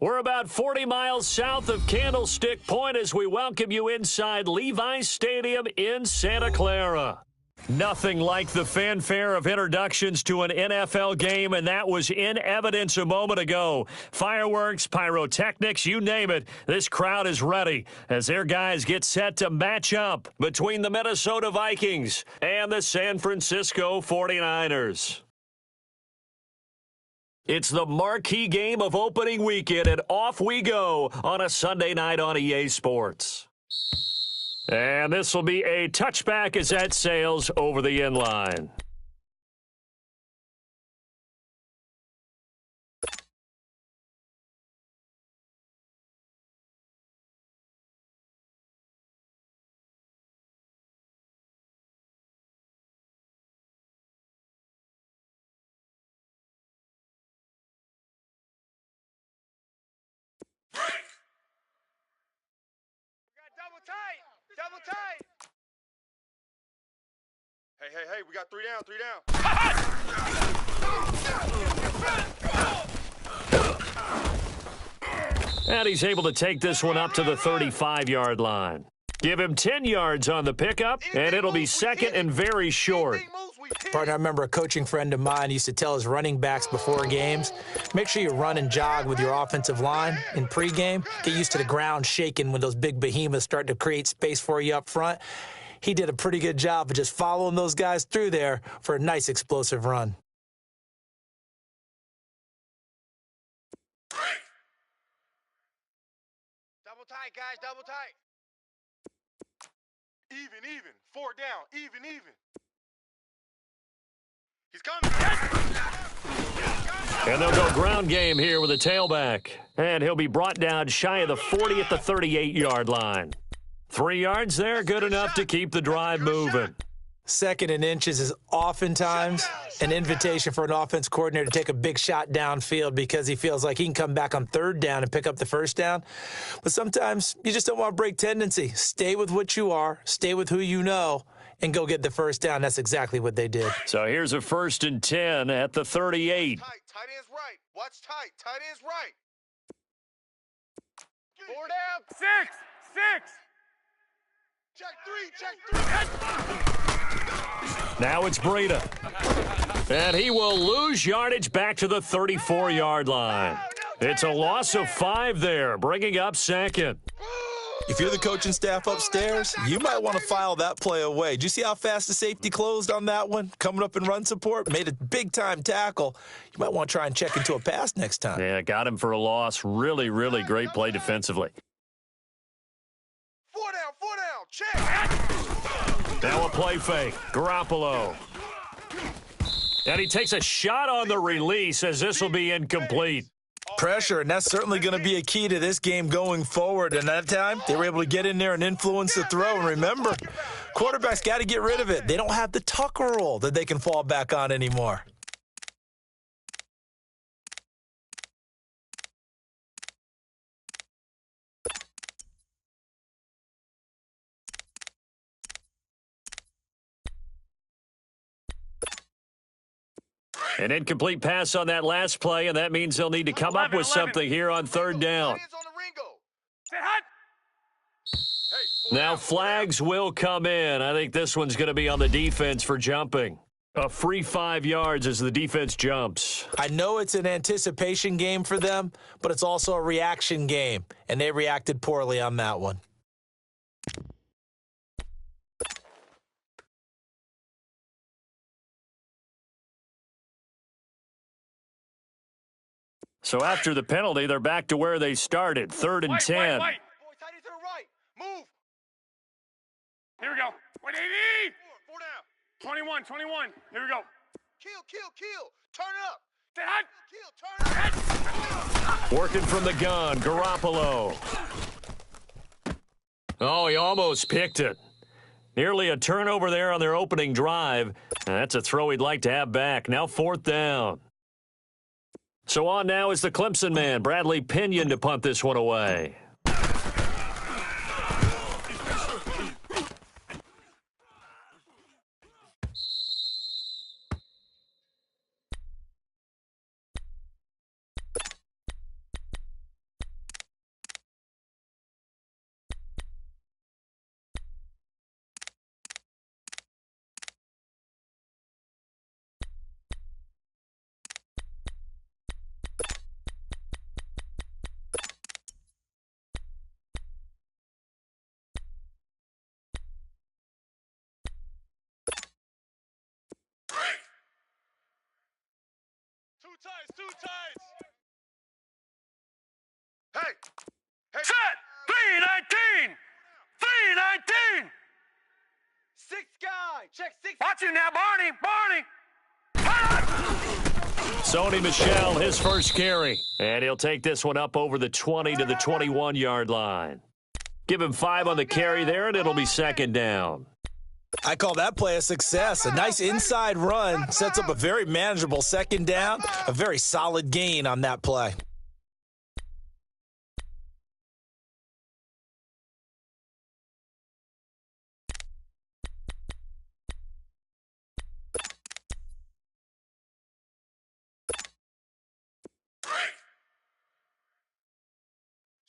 We're about 40 miles south of Candlestick Point as we welcome you inside Levi's Stadium in Santa Clara. Nothing like the fanfare of introductions to an NFL game, and that was in evidence a moment ago. Fireworks, pyrotechnics, you name it, this crowd is ready as their guys get set to match up between the Minnesota Vikings and the San Francisco 49ers. It's the marquee game of opening weekend, and off we go on a Sunday night on EA Sports. And this will be a touchback as that sails over the end line. Double tight. Hey, we got three down. And he's able to take this one up to the 35-yard line. Give him 10 yards on the pickup, and it'll be second and very short. Partner, I remember a coaching friend of mine used to tell his running backs before games, make sure you run and jog with your offensive line in pregame. Get used to the ground shaking when those big behemoths start to create space for you up front. He did a pretty good job of just following those guys through there for a nice explosive run. Double tight, guys, double tight. Even. 4 down, even. He's coming. And they'll go ground game here with a tailback. And he'll be brought down shy of the 40 at the 38-yard line. 3 yards there, good enough to keep the drive moving. Second and inches is oftentimes an invitation for an offense coordinator to take a big shot downfield because he feels like he can come back on third down and pick up the first down. But sometimes you just don't want to break tendency. Stay with what you are, stay with who you know, and go get the first down. That's exactly what they did. So here's a 1st and 10 at the 38. Tight end's right. Watch tight end's right. 4 down. 6. Check 3. Now it's Breida. And he will lose yardage back to the 34-yard line. It's a loss of 5 there, bringing up second. If you're the coaching staff upstairs, you might want to file that play away. Did you see how fast the safety closed on that one? Coming up in run support, made a big-time tackle. You might want to try and check into a pass next time. Yeah, got him for a loss. Really, really great play defensively. 4 down, check. Now a play fake. Garoppolo. And he takes a shot on the release as this will be incomplete. Pressure, and that's certainly going to be a key to this game going forward. And that time, they were able to get in there and influence the throw. And remember, quarterbacks got to get rid of it. They don't have the Tucker roll that they can fall back on anymore. An incomplete pass on that last play, and that means they'll need to come up with something here on third down. Now flags will come in. I think this one's going to be on the defense for jumping. A free 5 yards as the defense jumps. I know it's an anticipation game for them, but it's also a reaction game, and they reacted poorly on that one. So after the penalty, they're back to where they started, 3rd and 10. Boy, tight end to the right. Move. Here we go. 180. 4 down. 21. Here we go. Kill. Turn up. Stay hot. Working from the gun, Garoppolo. Oh, he almost picked it. Nearly a turnover there on their opening drive. That's a throw he'd like to have back. Now 4th down. So on now is the Clemson man, Bradley Pinion, to punt this one away. Two tights. Hey. Hey. Set! 319! 319! Six guy. Check six. Watch you now, Barney! Barney! Sony Michel, his first carry. And he'll take this one up over the 20 to the 21-yard line. Give him 5 on the carry there, and it'll be second down. I call that play a success. A nice inside run sets up a very manageable second down, a very solid gain on that play.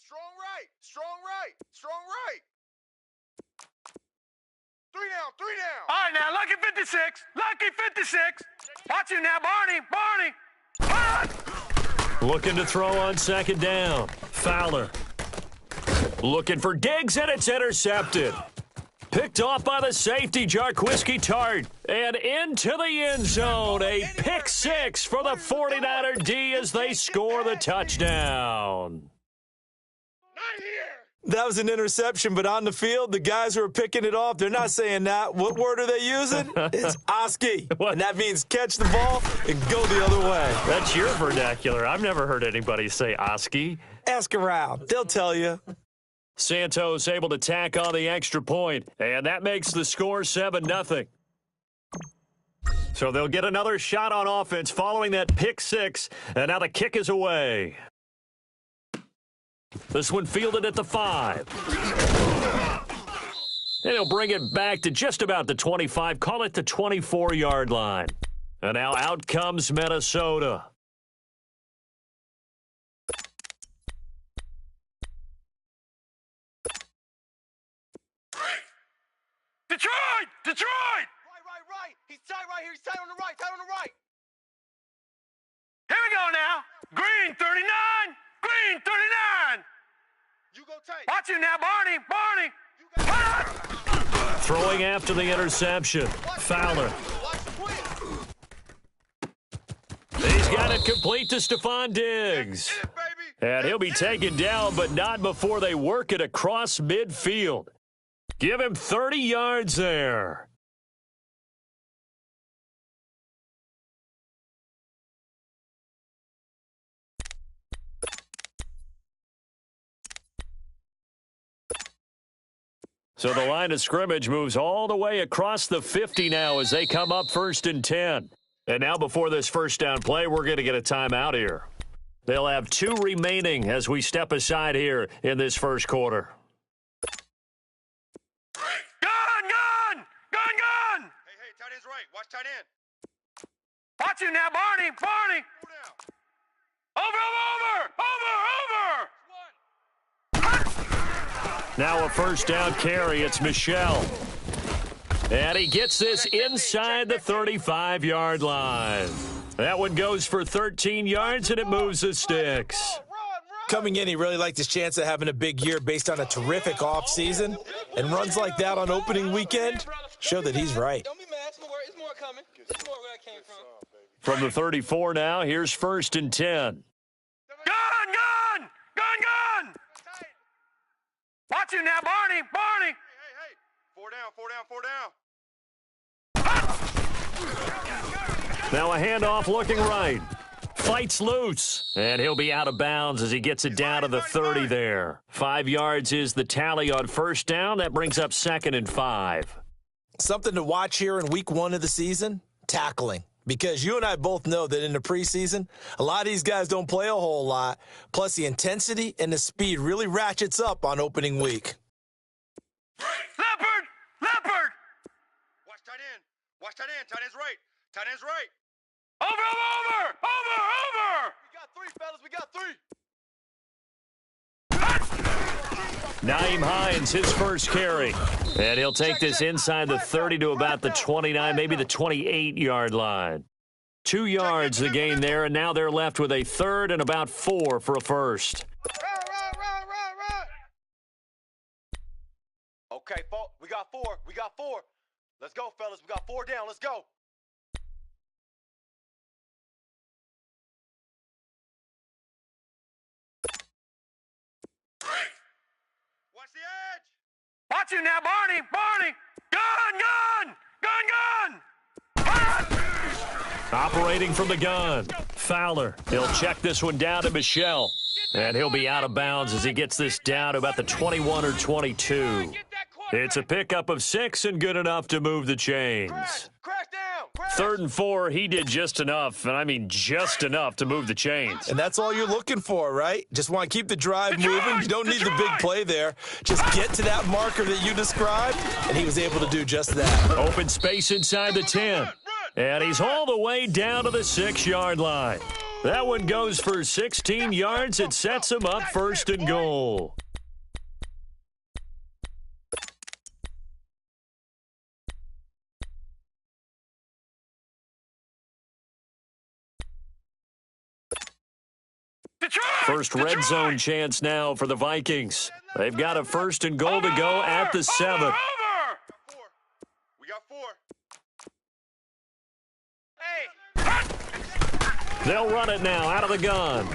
Strong right. Strong right. Strong right. Three down. Three down. All right, now, lucky 56. Lucky 56. Watch you now, Barney. Barney. Looking to throw on second down. Fowler. Looking for Diggs, and it's intercepted. Picked off by the safety, Jarquiski Tart. And into the end zone. A pick six for the 49er D as they score the touchdown. Not here. That was an interception, but on the field, the guys who are picking it off, they're not saying that. What word are they using? It's Oski. And that means catch the ball and go the other way. That's your vernacular. I've never heard anybody say Oski. Ask around. They'll tell you. Santos able to tack on the extra point, and that makes the score 7-0. So they'll get another shot on offense following that pick six, and now the kick is away. This one fielded at the 5. And he'll bring it back to just about the 25, call it the 24-yard line. And now out comes Minnesota. Detroit! Detroit! Right. He's tight right here. He's tight on the right. Tight on the right. Here we go now. Green 39. Green 39. You go tight. Watch you now, Barney. Barney. Throwing after the interception. Fowler. Watch the twist. He's got it complete to Stephon Diggs. Get it, baby. And he'll be taken down, but not before they work it across midfield. Give him 30 yards there. So the line of scrimmage moves all the way across the 50 now as they come up 1st and 10. And now before this first down play, we're going to get a timeout here. They'll have 2 remaining as we step aside here in this first quarter. Gun! Hey, tight end's right. Watch tight end. Watch you now, Barney. Barney. Go down. Over. Now a first down carry. It's Michel. And he gets this inside the 35-yard line. That one goes for 13 yards, and it moves the sticks. Coming in, he really liked his chance of having a big year based on a terrific offseason. And runs like that on opening weekend show that he's right. Don't be mad. It's more coming. It's more where I came from. From the 34 now, here's 1st and 10. Gun! Watch you now, Barney. Barney. Hey. Four down. Now a handoff looking right. Fights loose. And he'll be out of bounds as he gets it down to the 30 there. 5 yards is the tally on first down. That brings up 2nd and 5. Something to watch here in week 1 of the season, tackling. Because you and I both know that in the preseason, a lot of these guys don't play a whole lot. Plus, the intensity and the speed really ratchets up on opening week. Leopard. Watch tight end. Tight end's right. Over. We got 3, fellas. We got 3. Naeem Hines, his first carry. And he'll take this inside the 30 to about the 29, maybe the 28-yard line. 2 yards the gain there, and now they're left with a 3rd and about 4 for a first. Run. Okay, we got 4. Let's go, fellas. We got 4 down. Let's go. Watch you now, Barney. Barney. Gun, gun. Gun, gun. Operating from the gun. Fowler. He'll check this one down to Michelle. And he'll be out of bounds as he gets this down to about the 21 or 22. It's a pickup of 6 and good enough to move the chains. Crash down. Crash. 3rd and 4, he did just enough, and I mean just enough to move the chains. And that's all you're looking for, right? Just want to keep the drive moving. You don't need the big play there. Just get to that marker that you described, and he was able to do just that. Open space inside the 10. And he's all the way down to the 6-yard line. That one goes for 16 yards. It sets him up 1st and goal. First red zone chance now for the Vikings. They've got a 1st and goal to go at the 7. We got 4. They'll run it now out of the gun.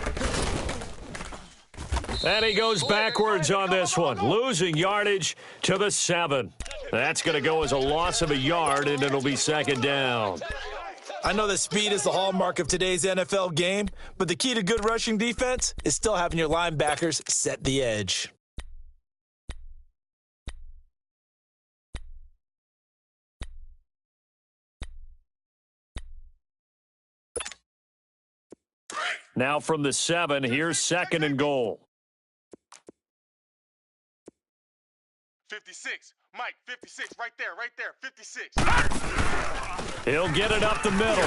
And he goes backwards on this one, losing yardage to the 7. That's going to go as a loss of a yard, and it'll be 2nd down. I know that speed is the hallmark of today's NFL game, but the key to good rushing defense is still having your linebackers set the edge. Now from the 7, here's 2nd and goal. 56. Mike, 56. Right there. 56. He'll get it up the middle.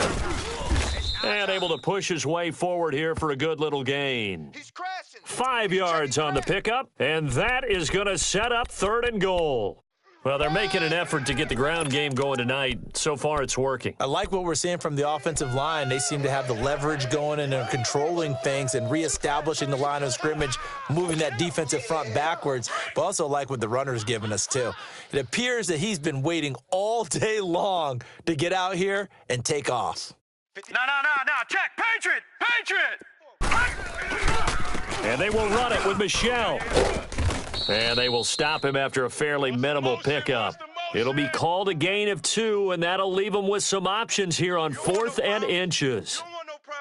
And able to push his way forward here for a good little gain. He's crashing. 5 yards on the pickup, and that is going to set up 3rd and goal. Well, they're making an effort to get the ground game going tonight. So far, it's working. I like what we're seeing from the offensive line. They seem to have the leverage going and are controlling things and reestablishing the line of scrimmage, moving that defensive front backwards, but also like what the runner's giving us, too. It appears that he's been waiting all day long to get out here and take off. No. Check. Patriot. And they will run it with Michelle. And they will stop him after a fairly minimal pickup. It'll be called a gain of 2, and that'll leave him with some options here on 4th and inches.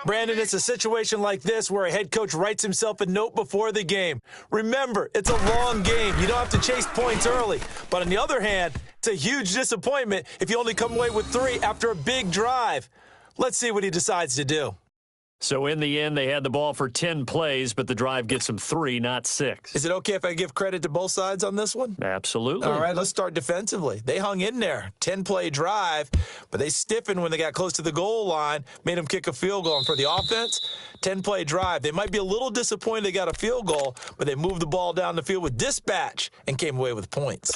Brandon, it's a situation like this where a head coach writes himself a note before the game. Remember, it's a long game. You don't have to chase points early. But on the other hand, it's a huge disappointment if you only come away with 3 after a big drive. Let's see what he decides to do. So in the end, they had the ball for 10 plays, but the drive gets them 3, not 6. Is it okay if I give credit to both sides on this one? Absolutely. All right, let's start defensively. They hung in there. 10-play drive, but they stiffened when they got close to the goal line, made them kick a field goal. And for the offense, 10-play drive. They might be a little disappointed they got a field goal, but they moved the ball down the field with dispatch and came away with points.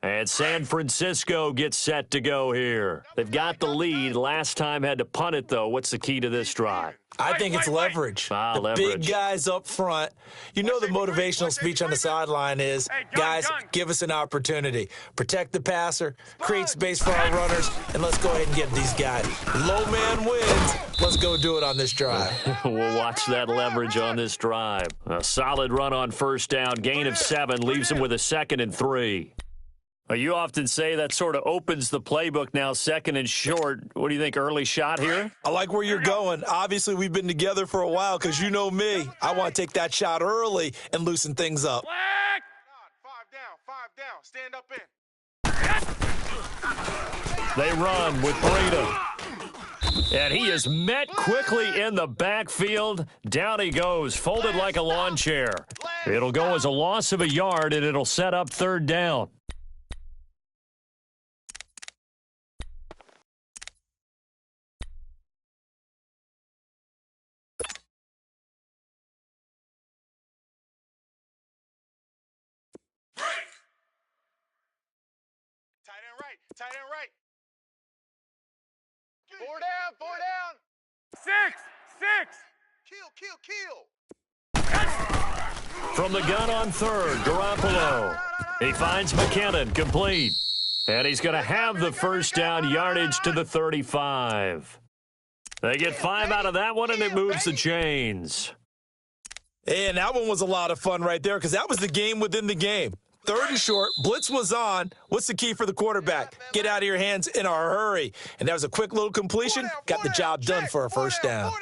And San Francisco gets set to go here. They've got the lead. Last time had to punt it, though. What's the key to this drive? I think it's leverage. The leverage. Big guys up front. You know the motivational speech on the sideline is, guys, give us an opportunity. Protect the passer, create space for our runners, and let's go ahead and get these guys. Low man wins. Let's go do it on this drive. We'll watch that leverage on this drive. A solid run on 1st down. Gain of 7 leaves him with a 2nd and 3. You often say that sort of opens the playbook now, 2nd and short. What do you think, early shot here? I like where you're going. Obviously, we've been together for a while because you know me. I want to take that shot early and loosen things up. 5 down. Stand up in. They run with Breida. And he is met quickly in the backfield. Down he goes, folded like a lawn chair. It'll go as a loss of a yard, and it'll set up 3rd down. Tight end right. 4 down. 6. From the gun on 3rd, Garoppolo. He finds McKinnon, complete. And he's going to have the 1st down, yardage to the 35. They get 5 out of that one, and it moves the chains. And that one was a lot of fun right there because that was the game within the game. Third and short, blitz was on. What's the key for the quarterback? Get out of your hands in a hurry. And that was a quick little completion. Got the job done for a first down.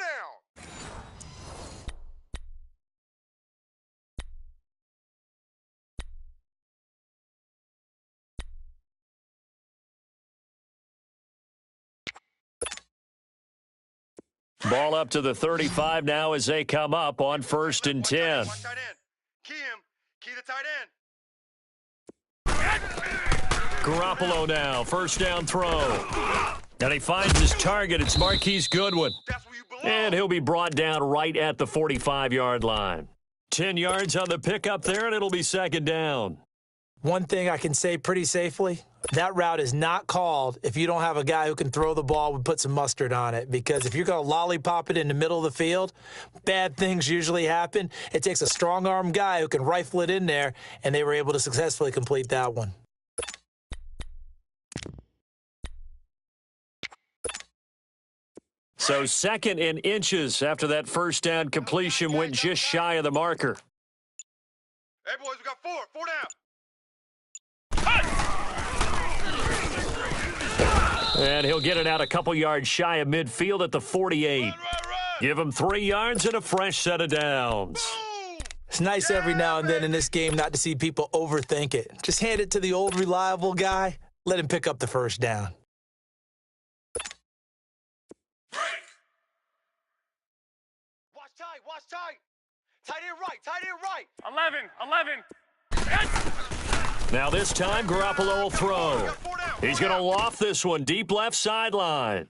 Ball up to the 35 now as they come up on 1st and 10. Watch tight end. Key him. Key the tight end. Garoppolo now, first down throw. And he finds his target. It's Marquise Goodwin. That's where you belong. And he'll be brought down right at the 45-yard line. 10 yards on the pickup there, and it'll be 2nd down. One thing I can say pretty safely, that route is not called if you don't have a guy who can throw the ball and put some mustard on it. Because if you're going to lollipop it in the middle of the field, bad things usually happen. It takes a strong-arm guy who can rifle it in there, and they were able to successfully complete that one. So 2nd and inches after that first down completion went just shy of the marker. Hey, boys, we got 4. 4 down. And he'll get it out a couple yards shy of midfield at the 48. Run. Give him 3 yards and a fresh set of downs. Boom. It's nice every now and then in this game not to see people overthink it. Just hand it to the old reliable guy. Let him pick up the first down. Watch tight. Watch tight. Tight end right. Tight end right. 11. Now this time, Garoppolo will throw. He's going to loft this one deep left sideline.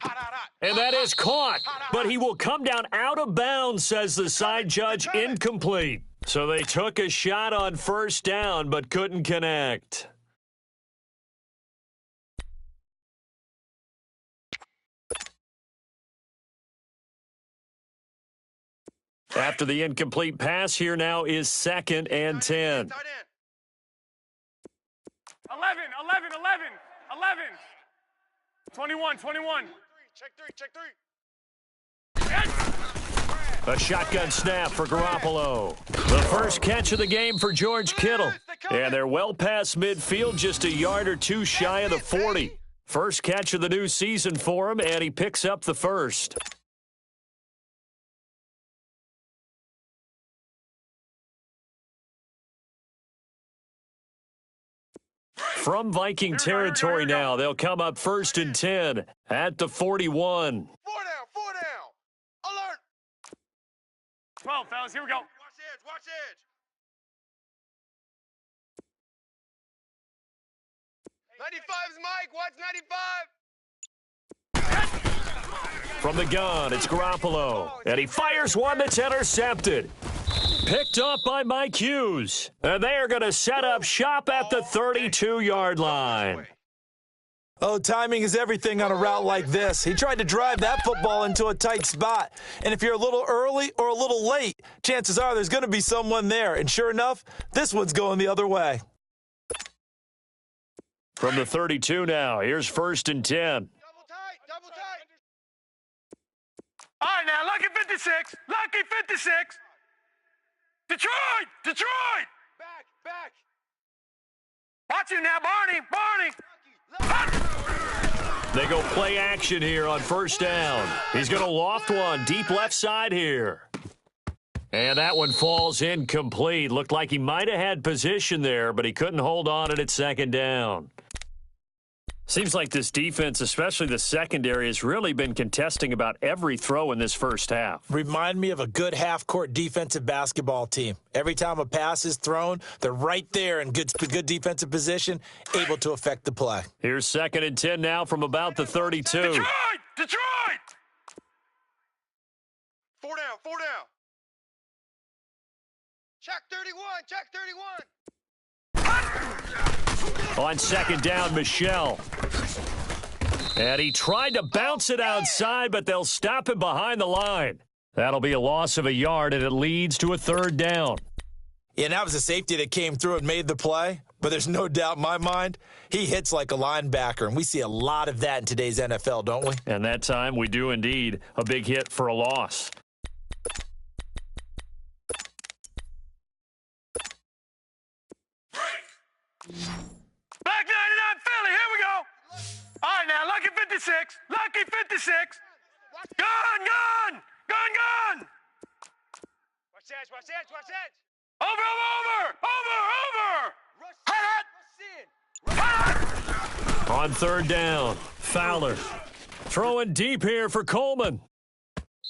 And that is caught, but he will come down out of bounds, says the side judge, incomplete. So they took a shot on first down, but couldn't connect. After the incomplete pass, here now is 2nd and 10. 11. 21. Check three. A shotgun snap for Garoppolo. The first catch of the game for George Kittle. And they're well past midfield, just a yard or two shy of the 40. First catch of the new season for him, and he picks up the first. From Viking territory now, they'll come up 1st and 10 at the 41. 4 down. Alert. 12, fellas, here we go. Watch edge. 95's Mike. Watch 95. From the gun, it's Garoppolo. And he fires one that's intercepted. Picked up by Mike Hughes. And they are going to set up shop at the 32-yard line. Oh, timing is everything on a route like this. He tried to drive that football into a tight spot. And if you're a little early or a little late, chances are there's going to be someone there. And sure enough, this one's going the other way. From the 32 now, here's 1st and 10. Double tight. All right, now, lucky 56. Detroit! Back. Watch you now, Barney! They go play action here on first down. He's going to loft one deep left side here. And that one falls incomplete. Looked like he might have had position there, but he couldn't hold on it at 2nd down. Seems like this defense, especially the secondary, has really been contesting about every throw in this first half. Remind me of a good half-court defensive basketball team. Every time a pass is thrown, they're right there in good defensive position, able to affect the play. Here's 2nd and 10 now from about the 32. Detroit! 4 down. Check 31. On 2nd down, Michelle. And he tried to bounce it outside, but they'll stop him behind the line. That'll be a loss of a yard, and it leads to a 3rd down. Yeah, and that was a safety that came through and made the play. But there's no doubt in my mind, he hits like a linebacker, and we see a lot of that in today's NFL, don't we? And that time, we do indeed. A big hit for a loss. Black 99 Philly, here we go. All right, now, lucky 56. Lucky 56. Gun, gun, gun, gun. Watch edge, watch edge, watch edge. Over, over, over, over. Rush in. On third down, Fowler throwing deep here for Coleman.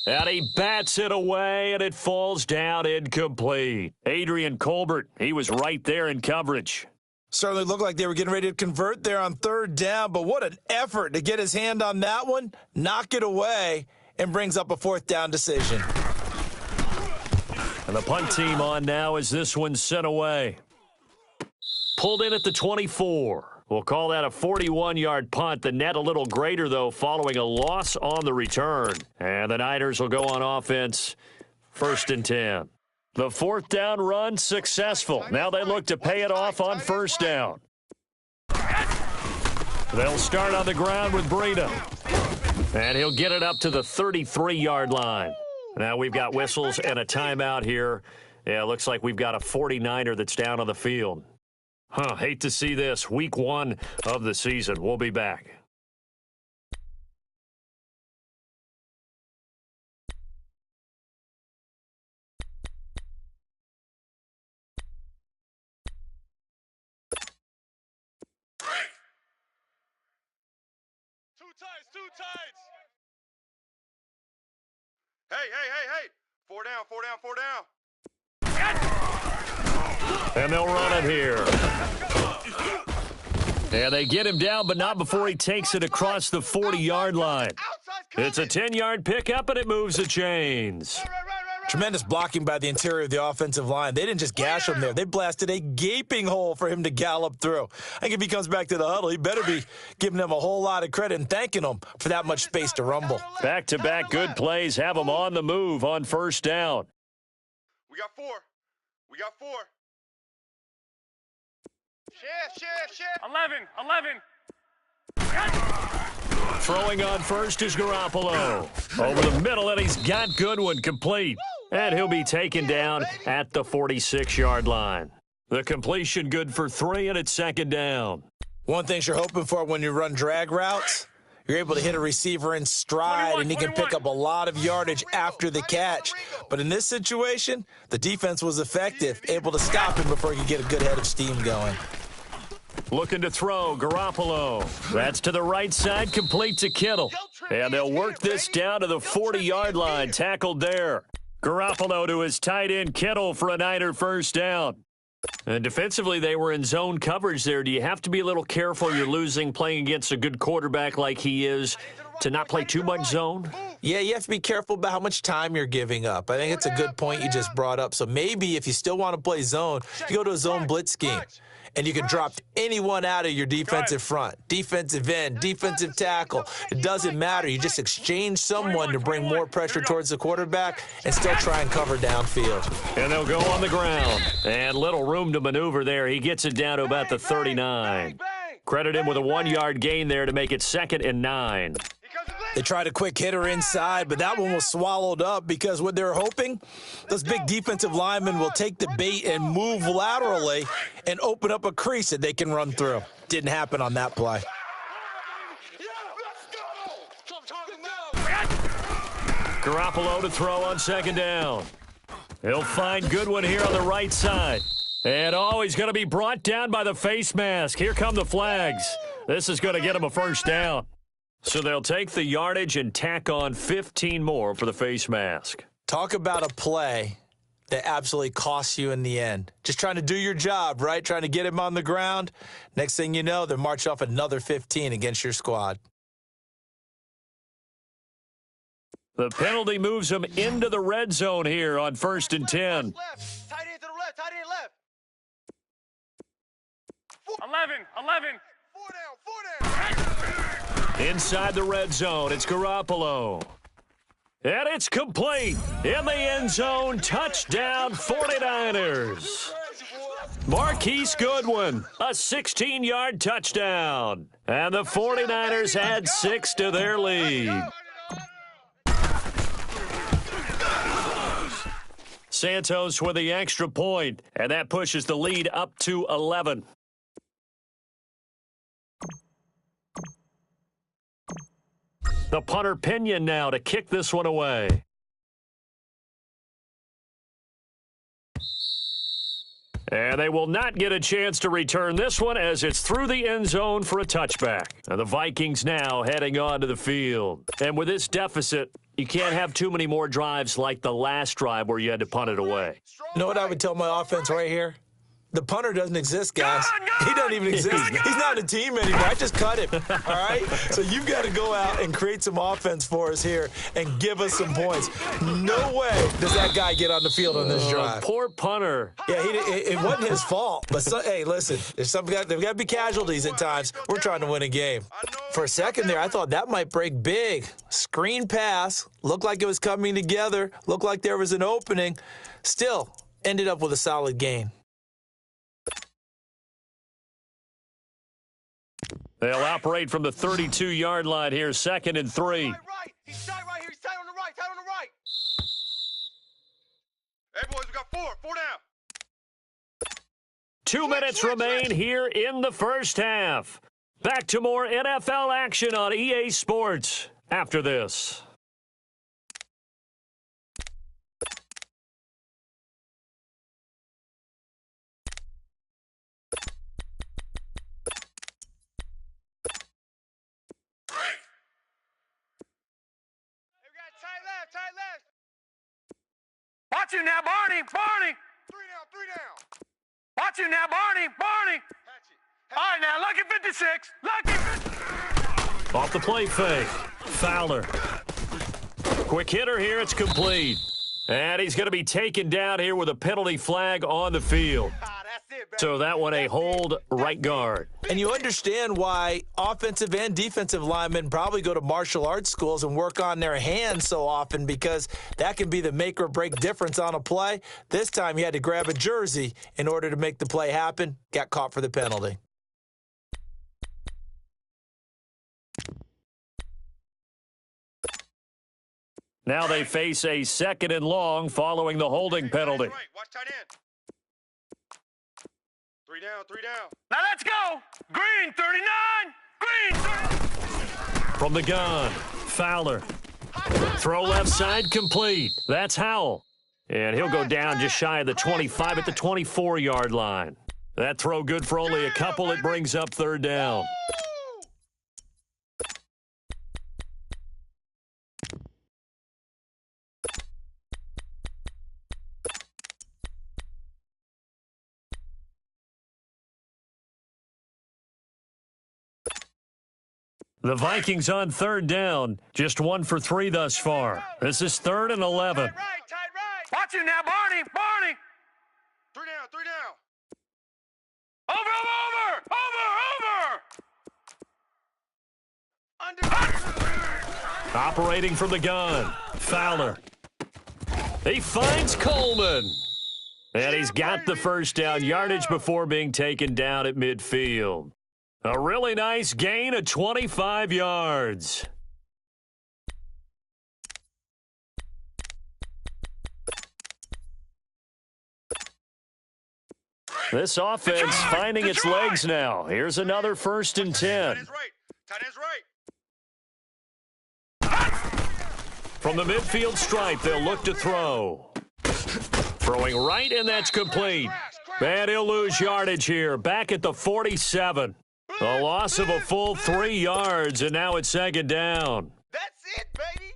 And he bats it away, and it falls down incomplete. Adrian Colbert, he was right there in coverage. Certainly looked like they were getting ready to convert there on third down, but what an effort to get his hand on that one, knock it away, and brings up a fourth down decision. And the punt team on now as this one's sent away. Pulled in at the 24. We'll call that a 41-yard punt. The net a little greater, though, following a loss on the return. And the Niners will go on offense, 1st and 10. The fourth down run successful. Now they look to pay it off on first down. They'll start on the ground with Breida. And he'll get it up to the 33-yard line. Now we've got whistles and a timeout here. Yeah, it looks like we've got a 49er that's down on the field. Hate to see this. Week 1 of the season. We'll be back. Two tights. Hey. 4 down, 4 down, 4 down. And they'll run it here. And they get him down, but not before he takes it across the 40-yard line. It's a 10-yard pickup, and it moves the chains. Tremendous blocking by the interior of the offensive line. They didn't just gash him there. They blasted a gaping hole for him to gallop through. I think if he comes back to the huddle, he better be giving them a whole lot of credit and thanking them for that much space to rumble. Back-to-back good plays have him on the move on first down. We got 4. We got 4. Shift. 11. Throwing on first is Garoppolo. Over the middle, and he's got Goodwin complete. And he'll be taken down at the 46-yard line. The completion good for 3, and it's 2nd down. One thing you're hoping for when you run drag routes, you're able to hit a receiver in stride, and he can pick up a lot of yardage after the catch. But in this situation, the defense was effective, able to stop him before he could get a good head of steam going. Looking to throw, Garoppolo. That's to the right side, complete to Kittle. And they'll work this down to the 40-yard line, tackled there. Garoppolo to his tight end, Kittle, for a Niner first down. And defensively, they were in zone coverage there. Do you have to be a little careful? You're losing, playing against a good quarterback like he is, to not play too much zone? Yeah, you have to be careful about how much time you're giving up. I think it's a good point you just brought up. So maybe if you still want to play zone, you go to a zone blitz scheme. And you can drop anyone out of your defensive front, defensive end, defensive tackle. It doesn't matter. You just exchange someone to bring more pressure towards the quarterback and still try and cover downfield. And they'll go on the ground. And little room to maneuver there. He gets it down to about the 39. Credit him with a 1-yard gain there to make it 2nd and 9. They tried a quick hitter inside, but that one was swallowed up because what they're hoping, those big defensive linemen will take the bait and move laterally and open up a crease that they can run through. Didn't happen on that play. Garoppolo to throw on 2nd down. He'll find Goodwin here on the right side. And he's going to be brought down by the face mask. Here come the flags. This is going to get him a first down. So they'll take the yardage and tack on 15 more for the face mask. Talk about a play that absolutely costs you in the end. Just trying to do your job, right? Trying to get him on the ground. Next thing you know, they're marching off another 15 against your squad. The penalty moves them into the red zone here on 1st and 10. Tight end to the left, tight end left. 11. 4 down. Inside the red zone, it's Garoppolo. And it's complete. In the end zone, touchdown 49ers. Marquise Goodwin, a 16-yard touchdown. And the 49ers add 6 to their lead. Santos with the extra point, and that pushes the lead up to 11. The punter Pinion now to kick this one away. And they will not get a chance to return this one as it's through the end zone for a touchback. And the Vikings now heading onto the field. And with this deficit, you can't have too many more drives like the last drive where you had to punt it away. You know what I would tell my offense right here? The punter doesn't exist, guys. He doesn't even exist. He's not a team anymore. I just cut him, all right? So you've got to go out and create some offense for us here and give us some points. No way does that guy get on the field on this drive. Poor punter. Yeah, it wasn't his fault. But, hey, listen, there's got to be casualties at times. We're trying to win a game. For a second there, I thought that might break big. Screen pass. Looked like it was coming together. Looked like there was an opening. Still ended up with a solid gain. They'll operate from the 32-yard line here, 2nd and 3. Right. He's tight right here. He's tight on the right. Tight on the right. Hey, boys, we got 4 down. 2 minutes remain here in the first half. Back to more NFL action on EA Sports after this. Tight left. Watch you now, Barney. 3 down. Watch you now, Barney. All right, now, lucky 56. Lucky 50. Off the play fake. Fowler. Quick hitter here. It's complete. And he's going to be taken down here with a penalty flag on the field. That's it, baby. So that one a hold right guard. And you understand why offensive and defensive linemen probably go to martial arts schools and work on their hands so often, because that can be the make or break difference on a play. This time he had to grab a jersey in order to make the play happen. Got caught for the penalty. Now they face a 2nd and long following the holding penalty. Right. Watch tight end. 3 down. Now let's go. Green 39. Green 30. From the gun, Fowler. Throw left side complete. That's Howell. And he'll go down just shy of the 25 at the 24-yard line. That throw good for only a couple. It brings up 3rd down. The Vikings on 3rd down. Just 1 for 3 thus far. This is 3rd and 11. Tight right. Watch you now, Barney. 3 down. Over. Operating from the gun, Fowler. He finds Coleman. And he's got the first down, yardage before being taken down at midfield. A really nice gain of 25 yards. This offense finding its legs now. Here's another 1st and 10. Tight end's right. From the midfield stripe, they'll look to throw. Throwing right, and that's complete. And he'll lose yardage here, back at the 47. A loss of a full 3 yards, and now it's 2nd down. That's it, baby.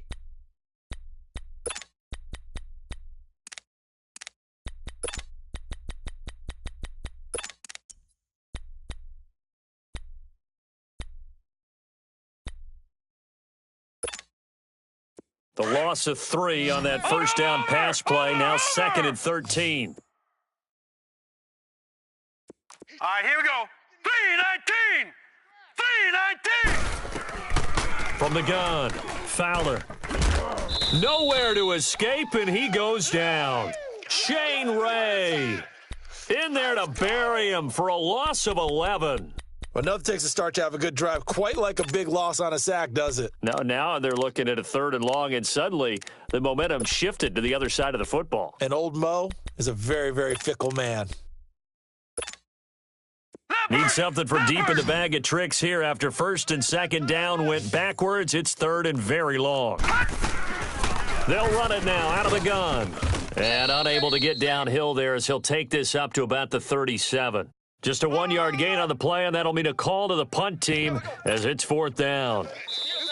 The loss of 3 on that first down pass play, now 2nd and 13. All right, here we go. 3-19. From the gun, Fowler. Nowhere to escape, and he goes down. Shane Ray in there to bury him for a loss of 11. Well, nothing takes a start to have a good drive quite like a big loss on a sack, does it? Now they're looking at a 3rd and long, and suddenly the momentum shifted to the other side of the football. And old Mo is a very, very fickle man. Left Need something from deep in the bag of tricks here after first and second down went backwards. It's third and very long. They'll run it now out of the gun. And unable to get downhill there as he'll take this up to about the 37. Just a 1-yard gain on the play, and that'll mean a call to the punt team as it's fourth down.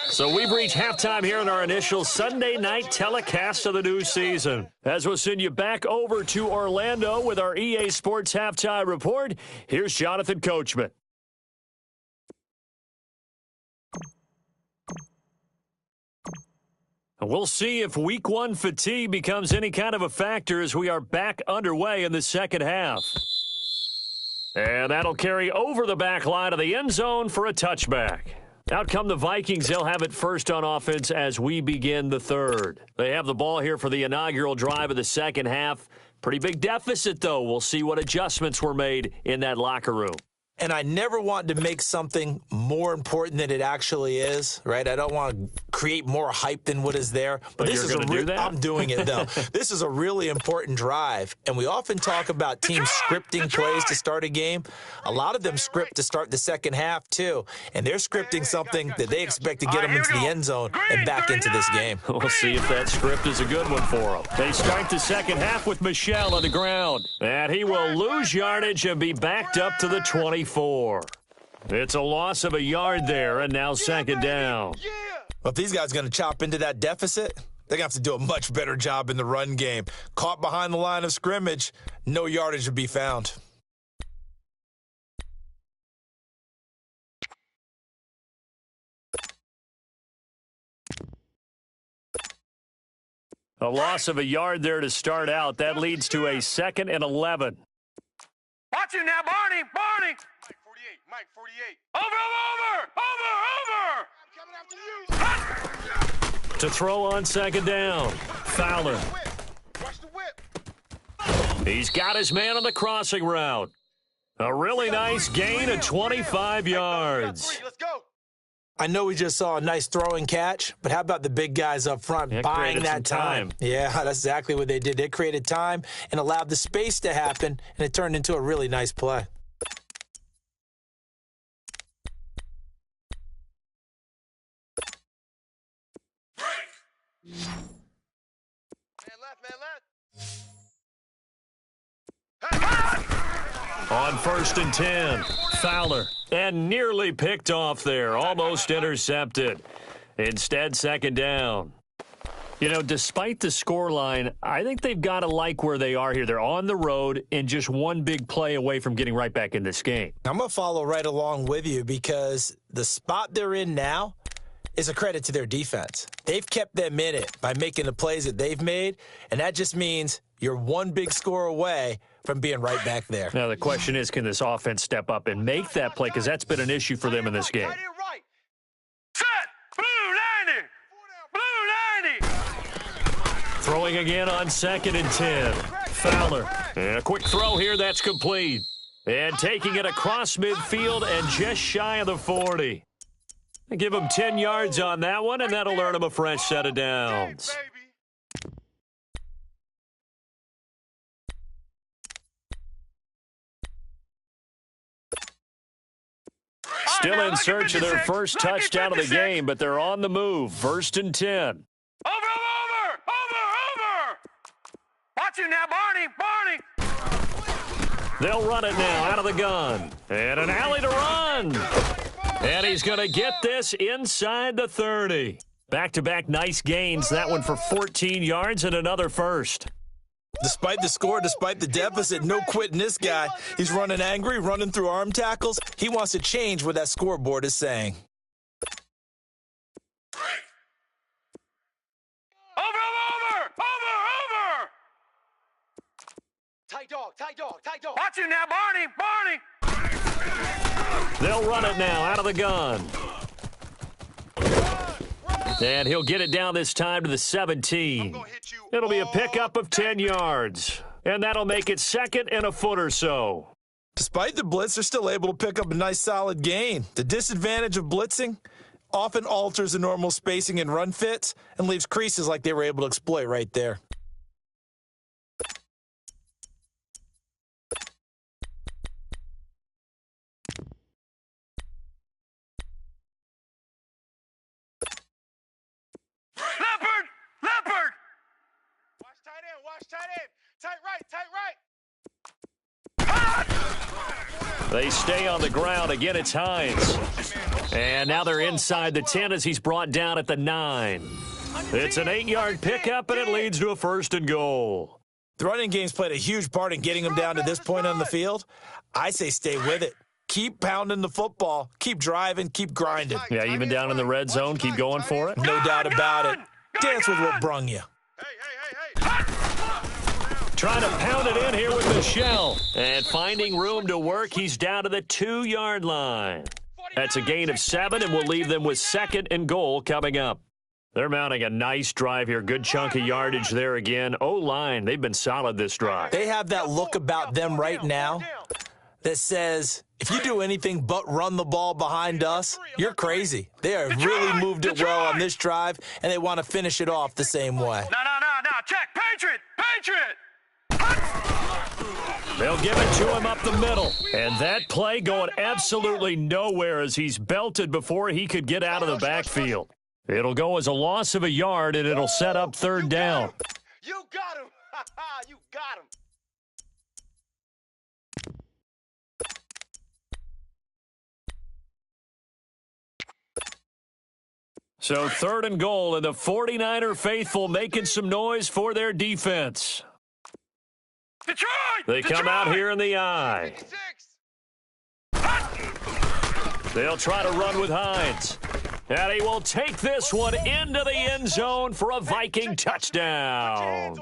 So we've reached halftime here in our initial Sunday night telecast of the new season. As we'll send you back over to Orlando with our EA Sports Halftime Report, here's Jonathan Coachman. We'll see if Week 1 fatigue becomes any kind of a factor as we are back underway in the second half. And that'll carry over the back line of the end zone for a touchback. Out come the Vikings. They'll have it first on offense as we begin the third. They have the ball here for the inaugural drive of the second half. Pretty big deficit, though. We'll see what adjustments were made in that locker room. And I never want to make something more important than it actually is, right? I don't want to create more hype than what is there. But this is I'm doing it, though. This is a really important drive. And we often talk about teams scripting plays to start a game. A lot of them script to start the second half, too. And they're scripting something that they expect to get them into the end zone and back into this game. We'll see if that script is a good one for them. They start the second half with Michel on the ground. And he will lose yardage and be backed up to the 24. It's a loss of a yard there, and now second down. Well, if these guys are going to chop into that deficit, they're going to have to do a much better job in the run game. Caught behind the line of scrimmage, no yardage to be found. A loss of a yard there to start out. That leads to a 2nd and 11. Watch you now, Barney! Barney! Mike 48. Over! Over! Over! Coming after you. To throw on second down. Fowler. Watch the whip. He's got his man on the crossing route. A really nice gain of 25 yards. Let's go. I know we just saw a nice throwing catch, but how about the big guys up front buying that time? Yeah, that's exactly what they did. They created time and allowed the space to happen, and it turned into a really nice play. On 1st and 10, Fowler. And nearly picked off there. Almost intercepted. Instead, 2nd down. You know, despite the scoreline, I think they've got to like where they are here. They're on the road and just one big play away from getting right back in this game. I'm going to follow right along with you because the spot they're in now is a credit to their defense. They've kept them in it by making the plays that they've made, and that just means you're one big score away from being right back there. Now, the question is, can this offense step up and make that play? Because that's been an issue for them in this game. Set! Blue 90! Blue 90! Throwing again on 2nd and 10. Fowler. And a quick throw here. That's complete. And taking it across midfield and just shy of the 40. Give him 10 yards on that one, and that'll earn him a fresh set of downs. Still in search of their first touchdown of the game, but they're on the move. 1st and 10. Over! Watch you now, Barney! They'll run it now out of the gun. And an alley to run. And he's going to get this inside the 30. Back-to-back nice gains. That one for 14 yards and another first. Despite the score, despite the deficit, no quitting this guy. He's running angry, running through arm tackles. He wants to change what that scoreboard is saying. Over! Tight dog. Watch you now, Barney! They'll run it now out of the gun. And he'll get it down this time to the 17. It'll be a pickup of 10 yards. And that'll make it 2nd and a foot or so. Despite the blitz, they're still able to pick up a nice solid gain. The disadvantage of blitzing often alters the normal spacing and run fits and leaves creases like they were able to exploit right there. They stay on the ground. Again, it's Hines. And now they're inside the 10 as he's brought down at the 9. It's an 8-yard pickup, and it leads to a 1st and goal. The running game's played a huge part in getting them down to this point on the field. I say stay with it. Keep pounding the football. Keep driving. Keep grinding. Yeah, even down in the red zone, keep going for it. No doubt about it. Dance with what brung you. Trying to pound it in here with Michelle. And finding room to work, he's down to the 2-yard line. That's a gain of 7, and we'll leave them with 2nd and goal coming up. They're mounting a nice drive here. Good chunk of yardage there again. O-line, they've been solid this drive. They have that look about them right now that says, if you do anything but run the ball behind us, you're crazy. They have really moved it well on this drive, and they want to finish it off the same way. No. Check. Patriot. They'll give it to him up the middle. And that play going absolutely nowhere as he's belted before he could get out of the backfield. It'll go as a loss of a yard, and it'll set up 3rd down. You got him. You got him. So 3rd and goal, and the 49er faithful making some noise for their defense. Detroit! They come out here in the eye. They'll try to run with Hines. And he will take this one into the end zone for a Viking touchdown.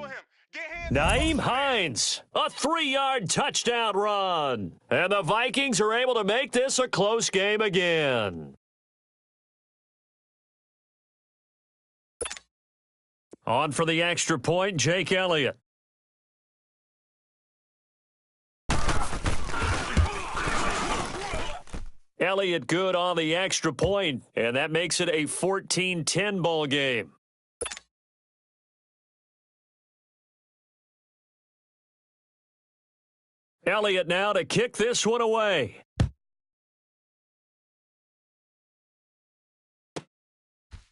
Nyheim Hines, a 3-yard touchdown run. And the Vikings are able to make this a close game again. On for the extra point, Jake Elliott. Elliott good on the extra point, and that makes it a 14-10 ball game. Elliott now to kick this one away.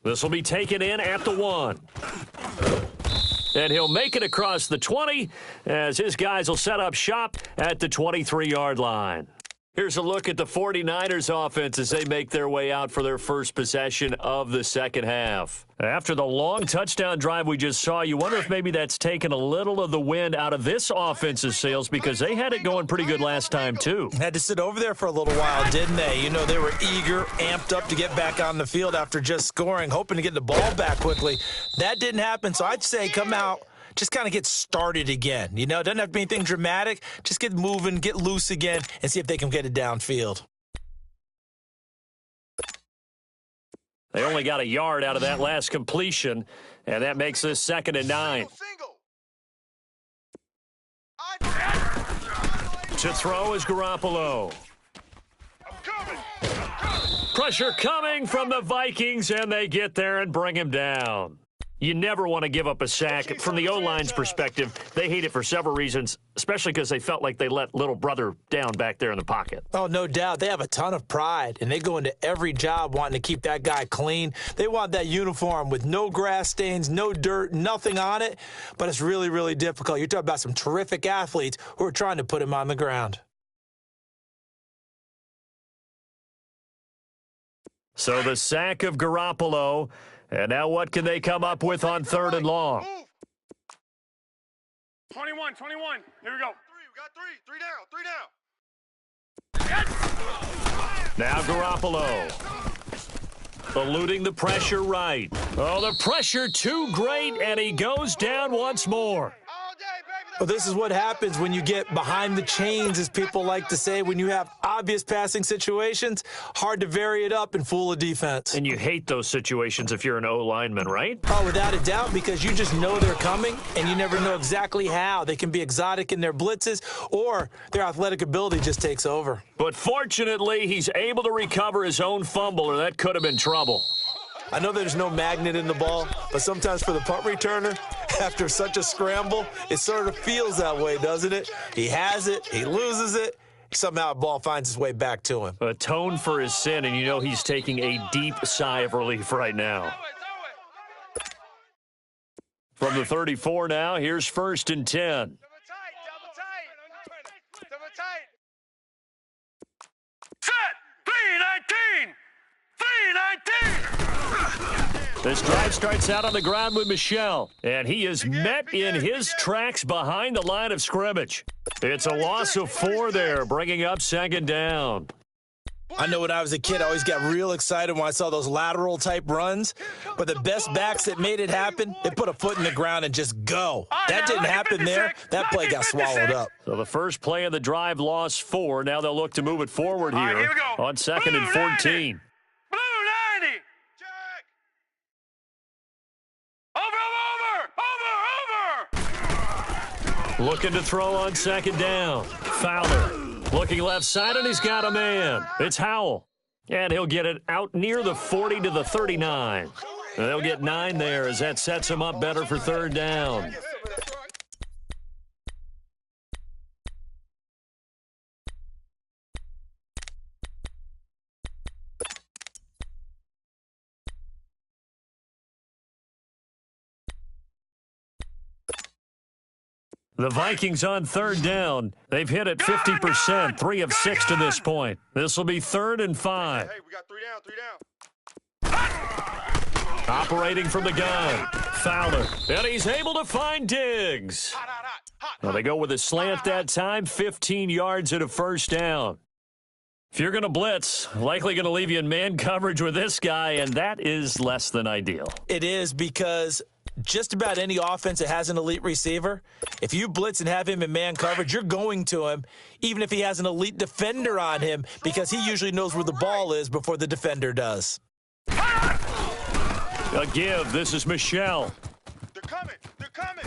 This will be taken in at the 1. And he'll make it across the 20 as his guys will set up shop at the 23-yard line. Here's a look at the 49ers offense as they make their way out for their first possession of the second half. After the long touchdown drive we just saw, you wonder if maybe that's taken a little of the wind out of this offense's sails because they had it going pretty good last time too. Had to sit over there for a little while, didn't they? You know, they were eager, amped up to get back on the field after just scoring, hoping to get the ball back quickly. That didn't happen, so I'd say come out. Just kind of get started again. You know, it doesn't have to be anything dramatic. Just get moving, get loose again, and see if they can get it downfield. They only got a yard out of that last completion, and that makes this 2nd and 9. To throw is Garoppolo. Pressure coming from the Vikings, and they get there and bring him down. You never want to give up a sack. From the O-line's perspective, they hate it for several reasons, especially because they felt like they let little brother down back there in the pocket. Oh, no doubt. They have a ton of pride, and they go into every job wanting to keep that guy clean. They want that uniform with no grass stains, no dirt, nothing on it, but it's really, really difficult. You're talking about some terrific athletes who are trying to put him on the ground. So the sack of Garoppolo. And now what can they come up with on 3rd and long? 21. Here we go. We got three. 3 down. Now Garoppolo. Eluding the pressure right. Oh, the pressure too great, and he goes down once more. Well, this is what happens when you get behind the chains, as people like to say. When you have obvious passing situations, hard to vary it up and fool a defense. And you hate those situations if you're an O-lineman, right? Oh, without a doubt, because you just know they're coming, and you never know exactly how. They can be exotic in their blitzes, or their athletic ability just takes over. But fortunately, he's able to recover his own fumble, or that could have been trouble. I know there's no magnet in the ball, but sometimes for the punt returner, after such a scramble, it sort of feels that way, doesn't it? He has it, he loses it, somehow the ball finds its way back to him. Atone for his sin, and you know he's taking a deep sigh of relief right now. From the 34 now, here's 1st and 10. This drive starts out on the ground with Michelle, and he is met in his tracks behind the line of scrimmage. It's a loss of 4 there, bringing up second down. I know when I was a kid, I always got real excited when I saw those lateral-type runs. But the best backs that made it happen, they put a foot in the ground and just go. That didn't happen there. That play got swallowed up. So the first play of the drive lost 4. Now they'll look to move it forward here on 2nd and 14. Blue 90. Over. Looking to throw on 2nd down. Fowler looking left side, and he's got a man. It's Howell. And he'll get it out near the 40 to the 39. And they'll get 9 there as that sets him up better for 3rd down. The Vikings on 3rd down. They've hit it 50%, 3 of 6 to this point. This will be 3rd and 5. Hey, we got 3 down. Operating from the gun. Fowler. And he's able to find Diggs. Well, they go with a slant that time, 15 yards and a 1st down. If you're going to blitz, likely going to leave you in man coverage with this guy, and that is less than ideal. It is because just about any offense that has an elite receiver, if you blitz and have him in man coverage, you're going to him, even if he has an elite defender on him, because he usually knows where the ball is before the defender does. A give. This is Michelle. They're coming. They're coming.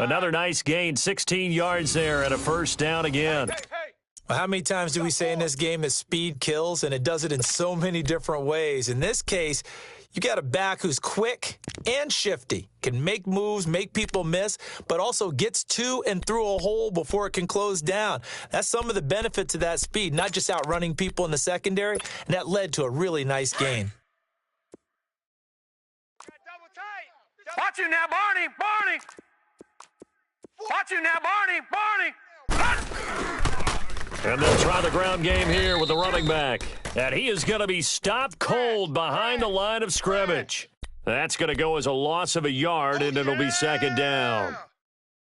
Another nice gain, 16 yards there and a 1st down again. How many times do we say in this game that speed kills, and it does it in so many different ways? In this case, you got a back who's quick and shifty, can make moves, make people miss, but also gets to and through a hole before it can close down. That's some of the benefit to that speed, not just outrunning people in the secondary, and that led to a really nice gain. Watch you now, Barney. Barney. Watch you now, Barney. Barney. And they'll try the ground game here with the running back. And he is going to be stopped cold behind the line of scrimmage. That's going to go as a loss of a yard, and it'll be 2nd down.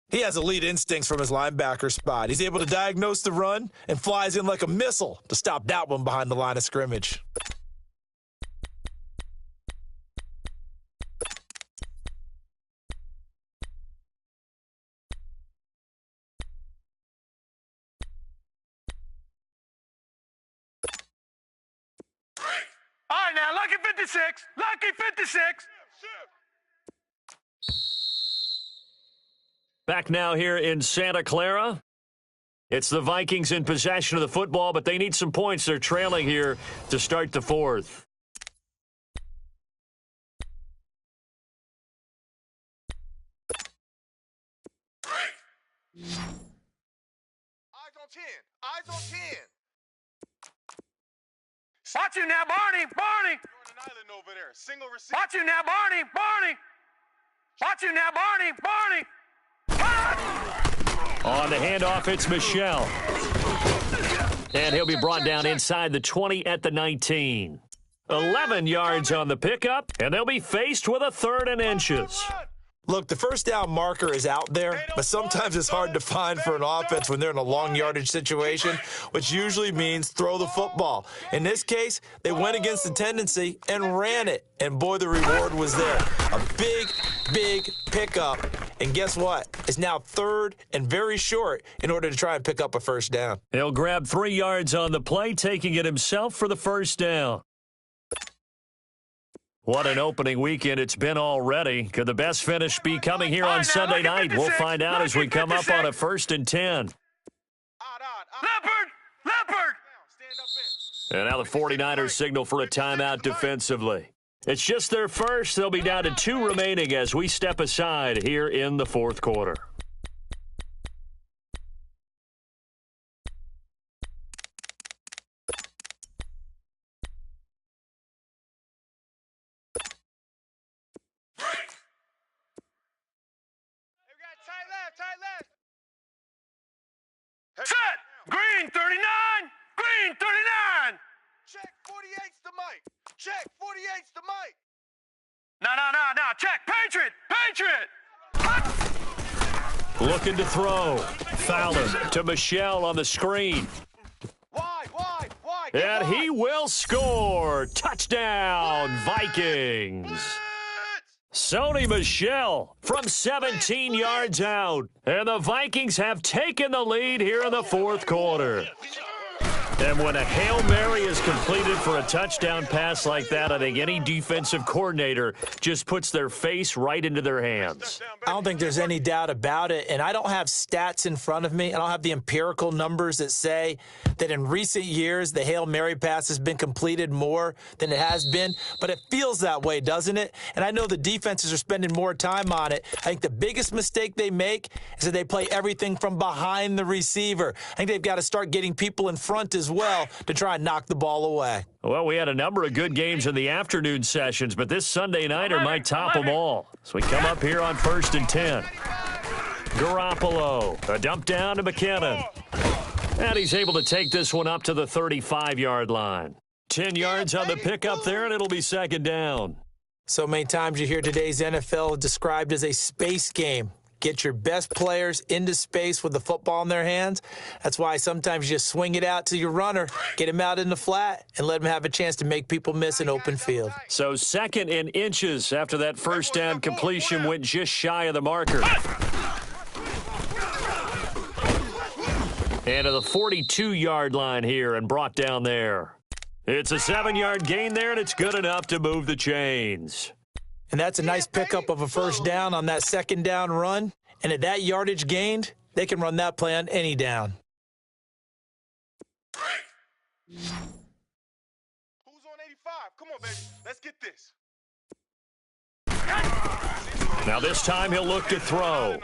He has elite instincts from his linebacker spot. He's able to diagnose the run and flies in like a missile to stop that one behind the line of scrimmage. All right, now, lucky 56. Lucky 56. Back now here in Santa Clara. It's the Vikings in possession of the football, but they need some points. They're trailing here to start the 4th. Eyes on 10. Eyes on 10. Watch you now, Barney. Barney. You're on an island over there. Single receiver. Watch you now, Barney. Barney. Watch you now, Barney. Barney. On the handoff, it's Michelle. And he'll be brought down inside the 20 at the 19. 11 yards on the pickup, and they'll be faced with a 3rd and inches. Look, the 1st down marker is out there, but sometimes it's hard to find for an offense when they're in a long yardage situation, which usually means throw the football. In this case, they went against the tendency and ran it, and boy, the reward was there. A big, big pickup, and guess what? It's now 3rd and very short in order to try and pick up a 1st down. He'll grab 3 yards on the play, taking it himself for the 1st down. What an opening weekend it's been already. Could the best finish be coming here on Sunday night? We'll find out as we come up on a 1st and 10. Leopard. Leopard. And now the 49ers signal for a timeout defensively. It's just their first. They'll be down to 2 remaining as we step aside here in the 4th quarter. Set. Green 39. Green 39. Check 48's the mic. check. 48's the mic. No. Check. Patriot. Looking to throw. Fowler to Michelle on the screen. Wide. And he will score. Touchdown, Vikings. Sony Michel from 17 yards out. And the Vikings have taken the lead here in the fourth quarter. And when a Hail Mary is completed for a touchdown pass like that, I think any defensive coordinator just puts their face right into their hands. I don't think there's any doubt about it, and I don't have stats in front of me. I don't have the empirical numbers that say that in recent years the Hail Mary pass has been completed more than it has been, but it feels that way, doesn't it? And I know the defenses are spending more time on it. I think the biggest mistake they make is that they play everything from behind the receiver. I think they've got to start getting people in front as well to try and knock the ball away. Well, we had a number of good games in the afternoon sessions, but this Sunday nighter might top them all. So we come up here on 1st and 10. Garoppolo, a dump down to McKinnon. And he's able to take this one up to the 35-yard line. 10 yards on the pickup there, and it'll be 2nd down. So many times you hear today's NFL described as a space game. Get your best players into space with the football in their hands. That's why sometimes you just swing it out to your runner, get him out in the flat, and let him have a chance to make people miss an open field. So 2nd and inches after that first down completion went just shy of the marker. And to the 42-yard line here and brought down there. It's a 7-yard gain there, and it's good enough to move the chains. And that's a nice pickup of a first down on that 2nd down run. And at that yardage gained, they can run that play on any down. Who's on 85? Come on, baby. Let's get this. Now this time he'll look to throw.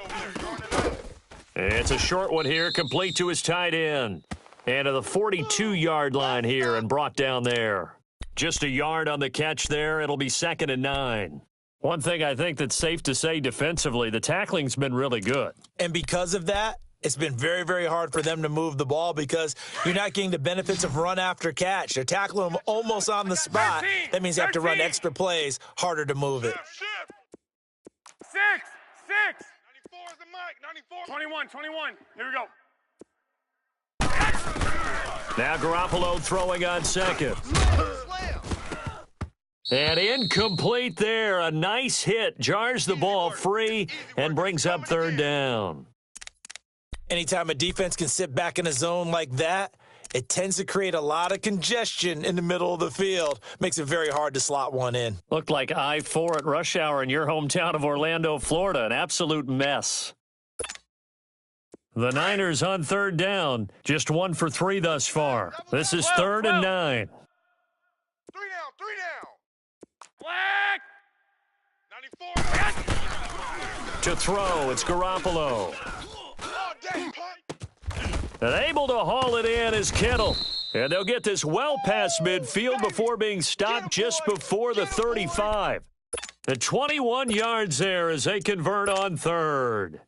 It's a short one here, complete to his tight end. And to the 42-yard line here and brought down there. Just a yard on the catch there. It'll be 2nd and 9. One thing I think that's safe to say defensively, the tackling's been really good. And because of that, it's been very, very hard for them to move the ball because you're not getting the benefits of run after catch. They're tackling them almost on the spot. That means you have to run extra plays, harder to move it. 6. 94 is the mic. 94. 21. Here we go. Now Garoppolo throwing on 2nd. And incomplete there. A nice hit. Jars the ball free and brings up 3rd down. Anytime a defense can sit back in a zone like that, it tends to create a lot of congestion in the middle of the field. Makes it very hard to slot one in. Looked like I-4 at rush hour in your hometown of Orlando, Florida. An absolute mess. The Niners on 3rd down. Just 1 for 3 thus far. This is 3rd and 9. 3 down. Black. 94. To throw, it's Garoppolo. And able to haul it in is Kittle. And they'll get this well past midfield before being stopped just before the 35. The 21 yards there as they convert on 3rd.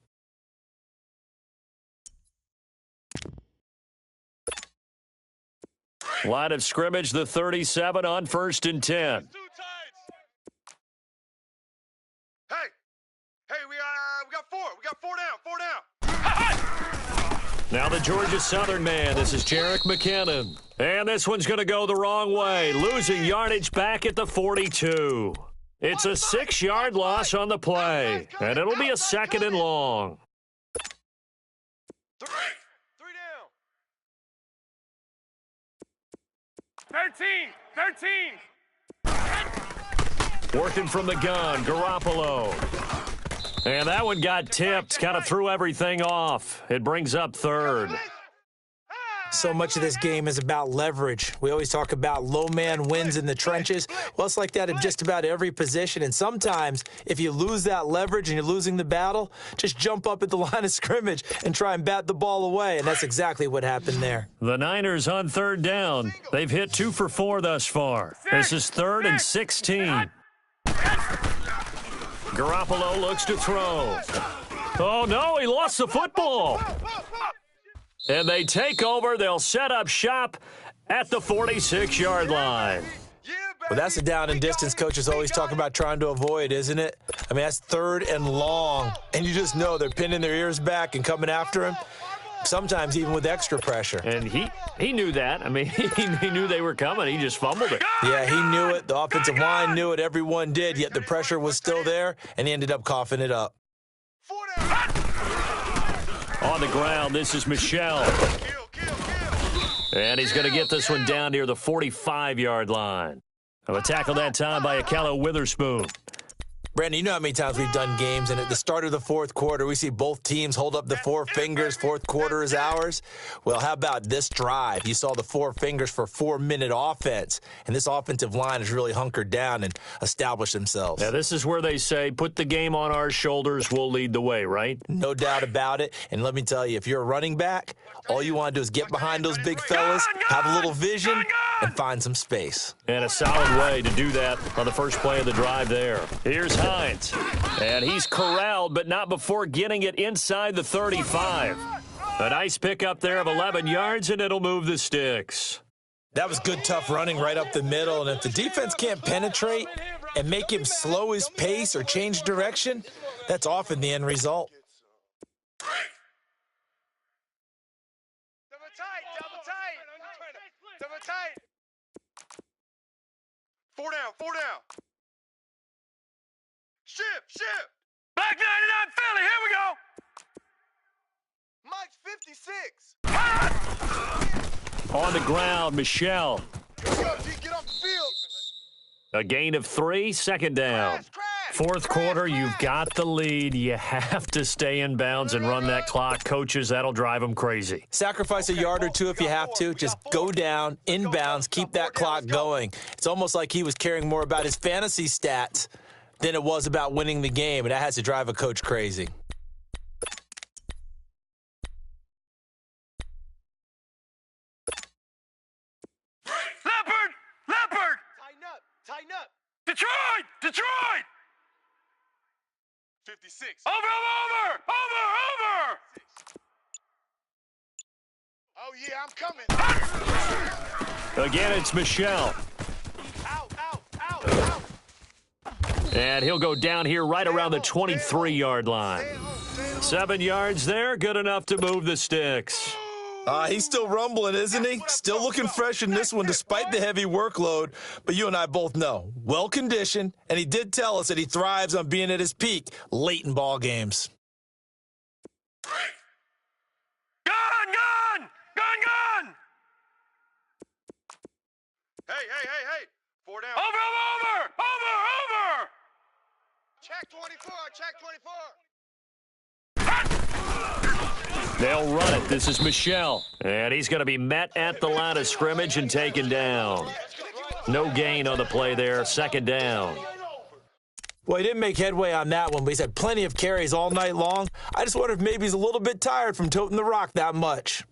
Line of scrimmage, the 37 on 1st and 10. Hey, we got 4. We got 4 down. Now the Georgia Southern man. This is Jerick McKinnon. And this one's going to go the wrong way. Losing yardage back at the 42. It's a 6-yard loss on the play. And it'll be a 2nd and long. 3 down. 13. Working from the gun, Garoppolo. And that one got tipped, kind of threw everything off. It brings up 3rd. So much of this game is about leverage. We always talk about low man wins in the trenches. Well, it's like that in just about every position. And sometimes, if you lose that leverage and you're losing the battle, just jump up at the line of scrimmage and try and bat the ball away. And that's exactly what happened there. The Niners on 3rd down. They've hit 2 for 4 thus far. This is 3rd and 16. Garoppolo looks to throw. Oh, no, he lost the football. And they take over. They'll set up shop at the 46-yard line. Yeah, Well, that's the down and distance coaches always talk about trying to avoid, isn't it? I mean, that's 3rd and long, and you just know they're pinning their ears back and coming after him, sometimes even with extra pressure. And he knew that. I mean, he knew they were coming. He just fumbled it. Yeah, he knew it. The offensive line knew it. Everyone did, yet the pressure was still there, and he ended up coughing it up. On the ground, this is Michelle. And he's going to get this one down near the 45-yard line. A tackle that time by Akello Witherspoon. Brandon, you know how many times we've done games, and at the start of the fourth quarter, we see both teams hold up the 4 fingers, fourth quarter is ours. Well, how about this drive? You saw the 4 fingers for 4-minute offense, and this offensive line has really hunkered down and established themselves. Now, this is where they say, put the game on our shoulders, we'll lead the way, right? No doubt about it, and let me tell you, if you're a running back, all you want to do is get behind those big fellas, have a little vision, and find some space. And a solid way to do that on the first play of the drive there. Here's Hines. And he's corralled, but not before getting it inside the 35. A nice pickup there of 11 yards, and it'll move the sticks. That was good, tough running right up the middle, and if the defense can't penetrate and make him slow his pace or change direction, that's often the end result. Double tight. 4 down, 4 down. Shift. Back 99 Philly, here we go. Mike's 56. On the ground, Michelle. Get off the field. A gain of 3, second down. Fourth quarter, you've got the lead. You have to stay in bounds and run that clock. Coaches, that'll drive them crazy. Sacrifice a yard or two if you have to. Just go down, in bounds, keep that clock going. It's almost like he was caring more about his fantasy stats than it was about winning the game, and that has to drive a coach crazy. Leopard! Tighten up. Detroit! 56. Over! Oh, yeah, I'm coming. Again, it's Michelle. Out. And he'll go down here right around the 23-yard line. 7 yards there, good enough to move the sticks. He's still rumbling, isn't he? Still looking fresh in this one despite the heavy workload. But you and I both know, well-conditioned, and he did tell us that he thrives on being at his peak late in ball games. Gun! Hey. 4 down. Over! Check 24. They'll run it. This is Michelle. And he's going to be met at the line of scrimmage and taken down. No gain on the play there. Second down. Well, he didn't make headway on that one, but he's had plenty of carries all night long. I just wonder if maybe he's a little bit tired from toting the rock that much.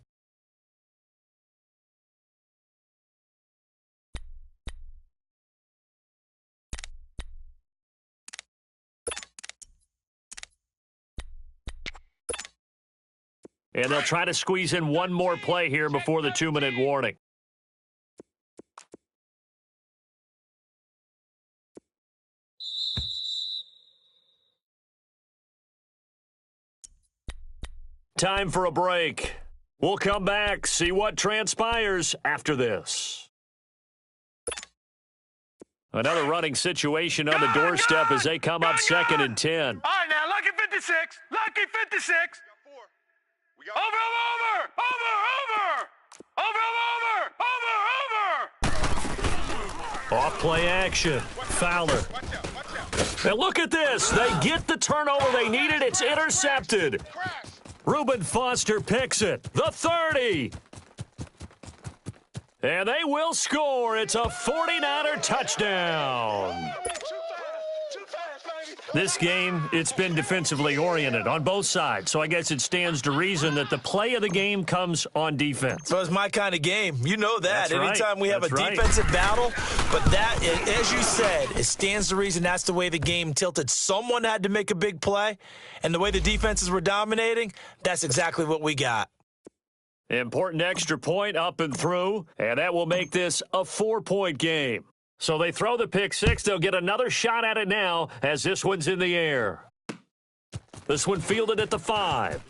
And they'll try to squeeze in one more play here before the 2-minute warning. Time for a break. We'll come back, see what transpires after this. Another running situation on the doorstep as they come up 2nd and 10. All right, now, lucky 56. Over! Off play action. Fowler. And look at this. They get the turnover they needed. It's intercepted. Reuben Foster picks it. The 30. And they will score. It's a 49er touchdown. This game, it's been defensively oriented on both sides, so I guess it stands to reason that the play of the game comes on defense. So it's my kind of game. You know that. That's right. Anytime we have That's a right. defensive battle, but that, as you said, it stands to reason that's the way the game tilted. Someone had to make a big play, and the way the defenses were dominating, that's exactly what we got. Important extra point up and through, and that will make this a 4-point game. So they throw the pick six. They'll get another shot at it now as this one's in the air. This one fielded at the 5.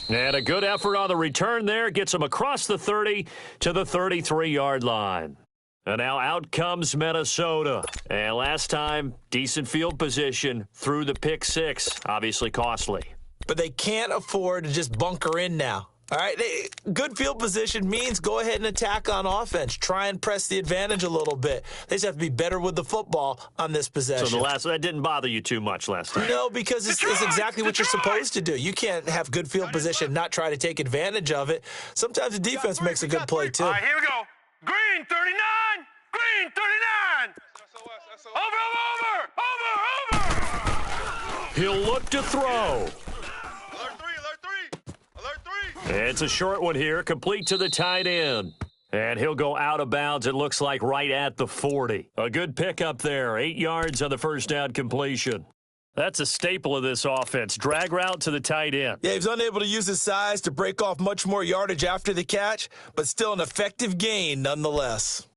And a good effort on the return there. Gets him across the 30 to the 33-yard line. And now out comes Minnesota. And last time, decent field position through the pick six. Obviously costly. But they can't afford to just bunker in now. All right, good field position means go ahead and attack on offense. Try and press the advantage a little bit. They just have to be better with the football on this possession. So that didn't bother you too much last time? No, because it's exactly what you're supposed to do. You can't have good field position, not try to take advantage of it. Sometimes the defense makes a good play, too. All right, here we go. Green 39. Green 39. Over. He'll look to throw. It's a short one here, complete to the tight end. And he'll go out of bounds, it looks like, right at the 40. A good pickup there, 8 yards on the first down completion. That's a staple of this offense, drag route to the tight end. Yeah, he was unable to use his size to break off much more yardage after the catch, but still an effective gain nonetheless.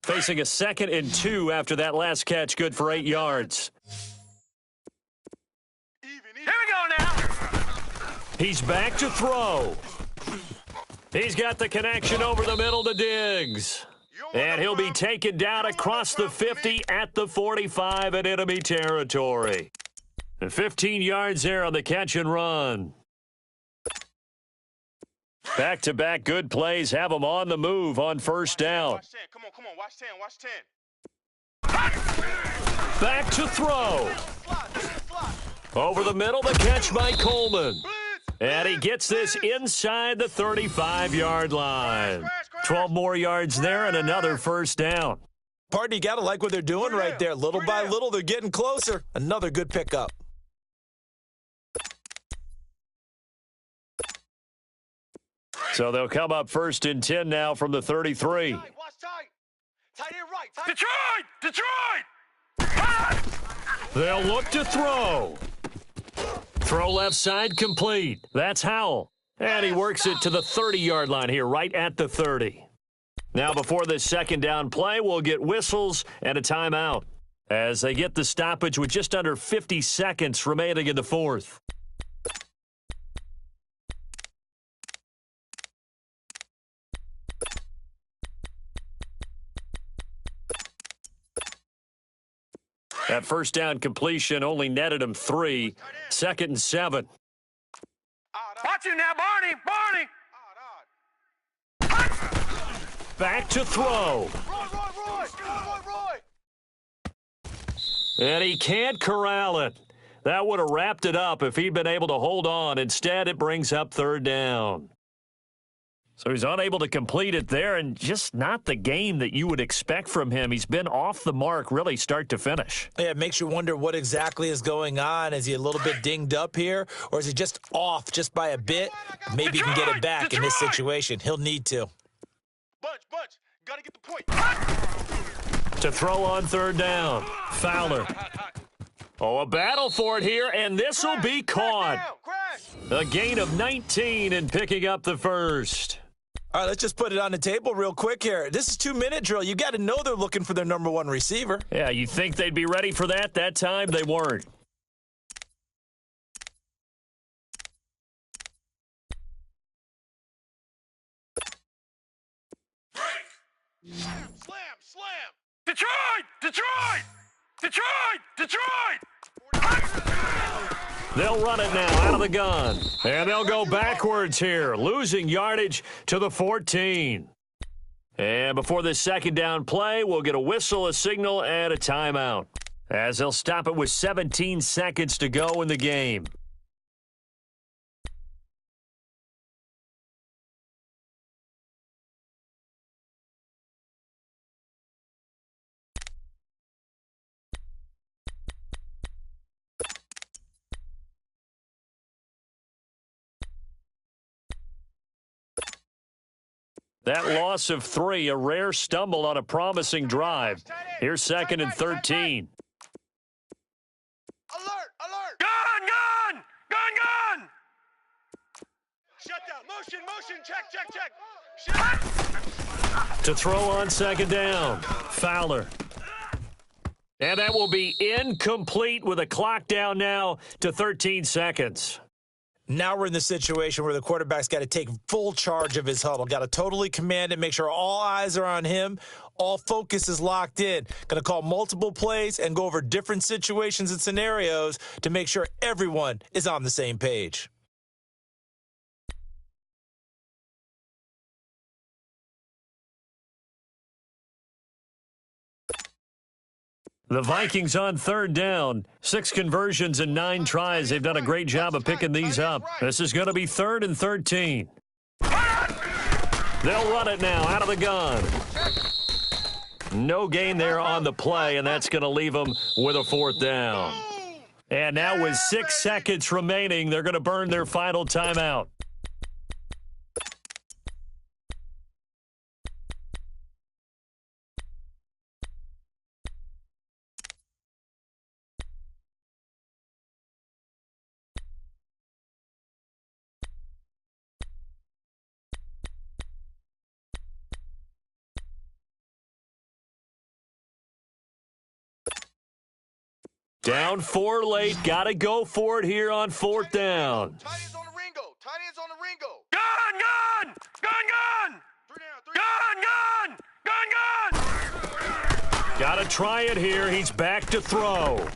Facing a 2nd and 2 after that last catch, good for 8 yards. Here we go now. He's back to throw. He's got the connection over the middle to Diggs. And he'll be taken down across the 50 at the 45 in enemy territory. And 15 yards there on the catch and run. Back-to-back good plays have him on the move on first down. Come on, watch 10. Back to throw. Over the middle, the catch by Coleman. And he gets this inside the 35-yard line. 12 more yards there and another first down. Pardon, you got to like what they're doing right there. Little by little, they're getting closer. Another good pickup. So they'll come up 1st and 10 now from the 33. Watch tight. Tight end right. Detroit. They'll look to throw. Throw left side complete. That's Howell. And he works it to the 30-yard line here, right at the 30. Now before this second down play, we'll get whistles and a timeout as they get the stoppage with just under 50 seconds remaining in the 4th. That first down completion only netted him 3. 2nd and 7. Watch him now, Barney. Back to throw. Roy. And he can't corral it. That would have wrapped it up if he'd been able to hold on. Instead, it brings up 3rd down. So he's unable to complete it there, and just not the game that you would expect from him. He's been off the mark really start to finish. Yeah, it makes you wonder what exactly is going on. Is he a little bit dinged up here, or is he just off just by a bit? Maybe he can get it back in this situation. He'll need to. Bunch. Gotta get the point. To throw on 3rd down. Fowler. Oh, a battle for it here, and this will be caught. A gain of 19 and picking up the first. All right, let's just put it on the table real quick here. This is 2-minute drill. You got to know they're looking for their number 1 receiver. Yeah, you think they'd be ready for that? That time they weren't. Slam. Detroit. They'll run it now out of the gun. And they'll go backwards here, losing yardage to the 14. And before this second down play, we'll get a whistle, a signal, and a timeout, as they'll stop it with 17 seconds to go in the game. That loss of 3, a rare stumble on a promising drive. Here's 2nd and 13. Alert. Gun. Motion. Check. To throw on second down. Fowler. And that will be incomplete with a clock down now to 13 seconds. Now we're in the situation where the quarterback's got to take full charge of his huddle. Got to totally command it, make sure all eyes are on him. All focus is locked in. Going to call multiple plays and go over different situations and scenarios to make sure everyone is on the same page. The Vikings on third down. 6 conversions and 9 tries. They've done a great job of picking these up. This is going to be 3rd and 13. They'll run it now out of the gun. No gain there on the play, and that's going to leave them with a 4th down. And now with 6 seconds remaining, they're going to burn their final timeout. Down 4 late. Got to go for it here on 4th down. Tight ends on the Ringo. Gun! 3 down. Got to try it here. He's back to throw.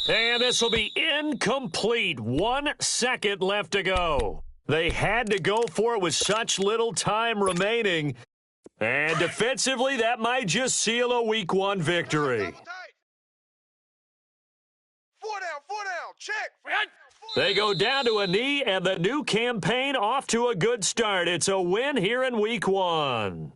And this will be incomplete. 1 second left to go. They had to go for it with such little time remaining. And defensively, that might just seal a Week 1 victory. 4 down. Check. They go down to a knee, and the new campaign off to a good start. It's a win here in Week 1.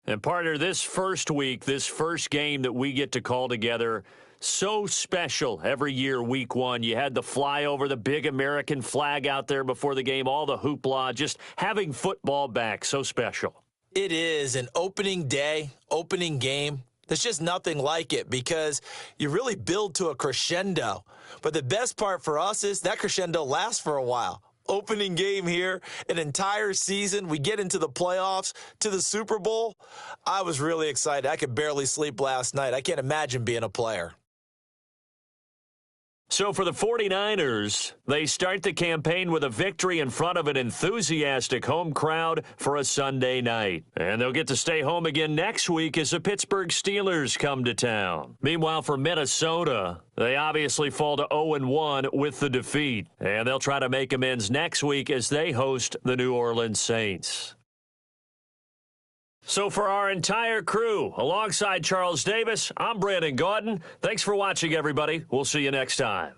And, partner, this first week, this first game that we get to call together, so special every year, Week 1. You had the flyover, the big American flag out there before the game, all the hoopla, just having football back, so special. It is an opening day, opening game. There's just nothing like it because you really build to a crescendo. But the best part for us is that crescendo lasts for a while. Opening game here, an entire season. We get into the playoffs, to the Super Bowl. I was really excited. I could barely sleep last night. I can't imagine being a player. So for the 49ers, they start the campaign with a victory in front of an enthusiastic home crowd for a Sunday night. And they'll get to stay home again next week as the Pittsburgh Steelers come to town. Meanwhile, for Minnesota, they obviously fall to 0-1 with the defeat. And they'll try to make amends next week as they host the New Orleans Saints. So for our entire crew, alongside Charles Davis, I'm Brandon Gaudin. Thanks for watching, everybody. We'll see you next time.